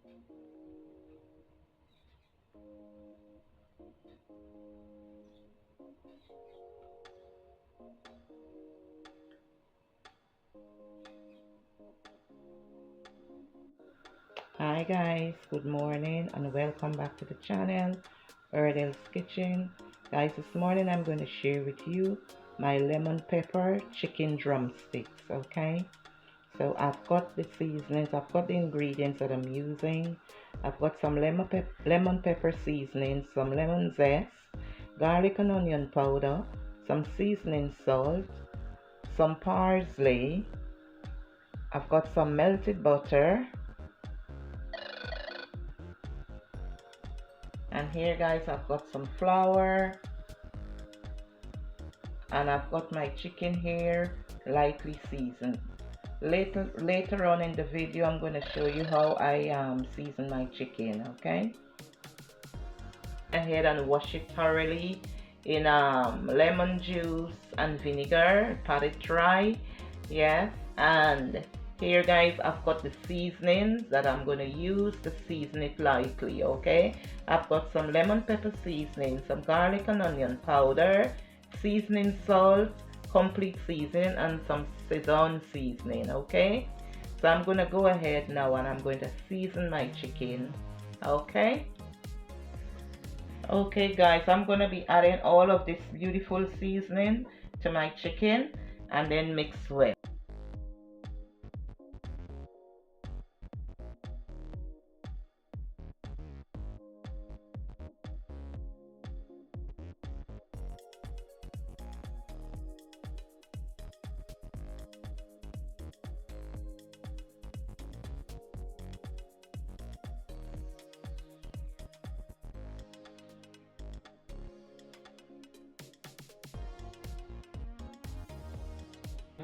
Hi guys, good morning and welcome back to the channel, Lbs Kitchen. Guys, this morning I'm going to share with you my lemon pepper chicken drumsticks, okay? So I've got the seasonings, I've got the ingredients that I'm using. I've got some lemon pepper seasoning, some lemon zest, garlic and onion powder, some seasoning salt, some parsley. I've got some melted butter. And here guys, I've got some flour, and I've got my chicken here lightly seasoned. Later on in the video, I'm going to show you how I season my chicken, okay? Go ahead and wash it thoroughly in lemon juice and vinegar, pat it dry, yes. And here guys, I've got the seasonings that I'm going to use to season it lightly, okay? I've got some lemon pepper seasoning, some garlic and onion powder, seasoning salt, complete seasoning, and some Szechuan seasoning, okay? So I'm going to go ahead now and I'm going to season my chicken, okay? Okay guys, I'm going to be adding all of this beautiful seasoning to my chicken and then mix well.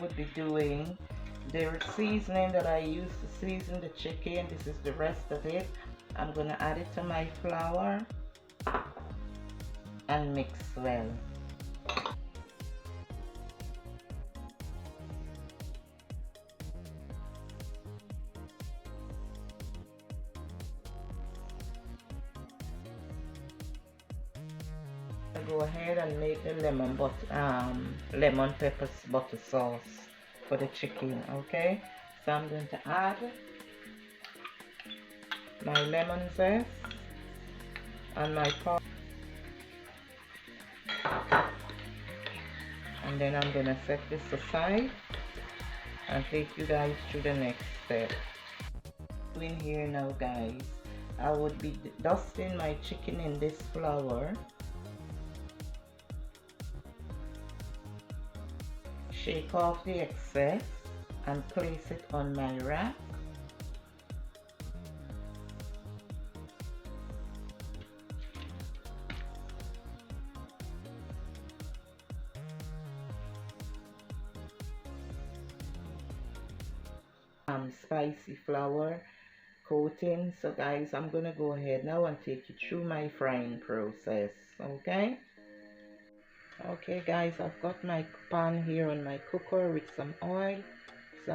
Would be doing the seasoning that I use to season the chicken. This is the rest of it. I'm gonna add it to my flour and mix well. Go ahead and make the lemon pepper butter sauce for the chicken, okay? So I'm going to add my lemon zest and my parsley, and then I'm going to set this aside and take you guys through the next step. In here now guys, I would be dusting my chicken in this flour. Shake off the excess and place it on my rack. Spicy flour coating. So guys, I'm gonna go ahead now and take you through my frying process, okay? Okay guys, I've got my pan here on my cooker with some oil. So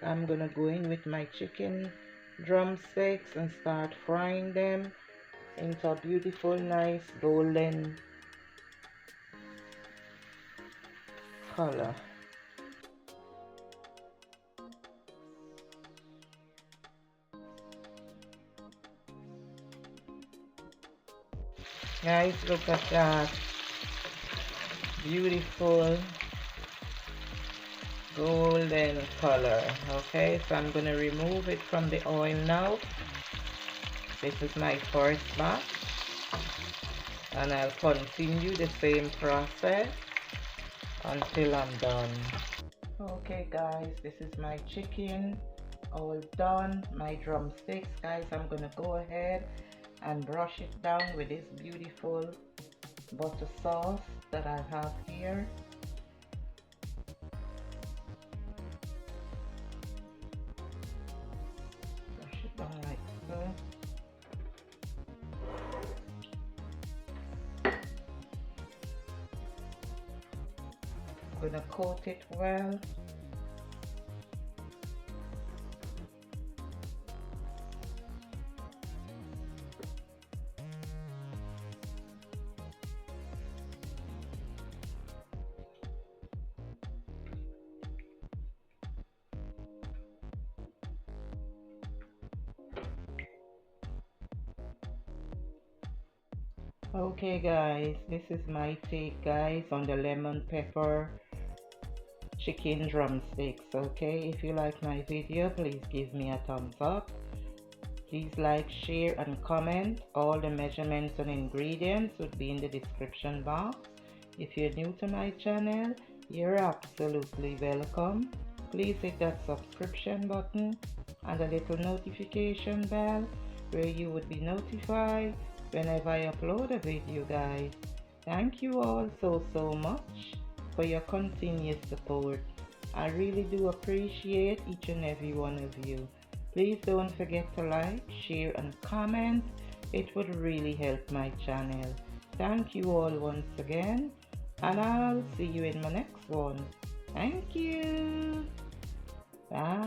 I'm gonna go in with my chicken drumsticks and start frying them into a beautiful nice golden color. Guys, look at that beautiful golden color. Okay, so I'm going to remove it from the oil now. This is my first batch, and I'll continue the same process until I'm done. Okay guys, this is my chicken all done. My drumsticks, guys, I'm going to go ahead and brush it down with this beautiful butter sauce that I have here. Brush it down like so. I'm gonna coat it well. Okay guys, this is my take guys on the lemon pepper chicken drumsticks. Okay, if you like my video, please give me a thumbs up. Please like, share and comment. All the measurements and ingredients would be in the description box. If you're new to my channel, you're absolutely welcome. Please hit that subscription button and the little notification bell where you would be notified whenever I upload a video guys. Thank you all so much for your continued support. I really do appreciate each and every one of you. Please don't forget to like, share and comment. It would really help my channel. Thank you all once again, and I'll see you in my next one. Thank you. Bye.